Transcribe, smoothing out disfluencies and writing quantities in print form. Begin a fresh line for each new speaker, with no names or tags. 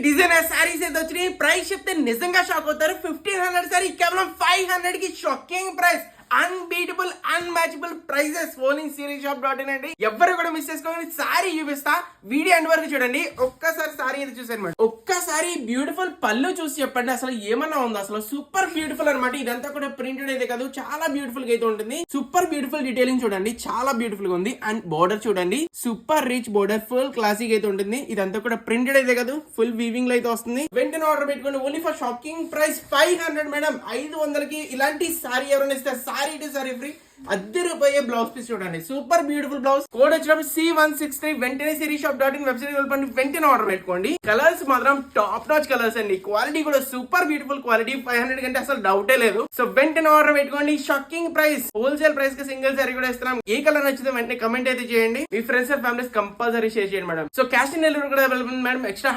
Designer saris అయితే వచ్చినాయి. Price చెప్తే నిజంగా షాక్ అవుతారు. 1500 సారీ కేవలం 500 కి shocking price. Unbeatable unmatchable prices only SiriShop.in అండి. ఎవరు కూడా మిస్ చేసుకోండి. సారీ చూపిస్తా, వీడియో ఎండ్ వరకు చూడండి. ఒక్కసారి సారీ అయితే చూసాను. ఒక్కసారి బ్యూటిఫుల్ పళ్ళు చూసి చెప్పండి, అసలు ఏమన్నా ఉందా? అసలు సూపర్ బ్యూటిఫుల్ అనమాట. ఇదంతా కూడా ప్రింటెడ్ అయితే కాదు, చాలా బ్యూటిఫుల్ గా అయితే ఉంటుంది. సూపర్ బ్యూటిఫుల్ డీటెయిలింగ్ చూడండి, చాలా బ్యూటిఫుల్ గా ఉంది. అండ్ బోర్డర్ చూడండి, super rich border, full classic అయితే ఉంటుంది. ఇదంతా కూడా ప్రింటెడ్ అయితే కాదు, ఫుల్ వీవింగ్ లో అయితే వస్తుంది. వెంటనే ఆర్డర్ పెట్టుకోండి. Only for shocking price 500 madam. 500కి ఇలాంటి సారీ ఎవరైనా ఇస్తే sari to sari free. ₹10 blouse piece చూడండి, సూపర్ బ్యూటిఫుల్ బ్లౌజ్. కోడ్ వచ్చినప్పుడు C163. వెంటనే SiriShop.in వెబ్సైట్ వెళ్ళి వెంటనే ఆర్డర్ పెట్టుకోండి. కలర్స్ మాత్రం టాప్ నాచ్ కలర్స్ అండి. క్వాలిటీ కూడా సూపర్ బ్యూటిఫుల్ క్వాలిటీ. 500 కంటే అసలు డౌటే లేదు. సో వెంటనే ఆర్డర్ పెట్టుకోండి. Shocking price. హోల్సేల్ ప్రైస్ కి సింగిల్ సారీ కూడా ఇస్తున్నాం. ఏ కలర్ నచ్చితే వెంటనే కమెంట్ అయితే చేయండి. మీ friends and families compulsory share చేయండి madam. So cash on delivery కూడా అవైలబుల్ మేడం. ఎక్స్ట్రా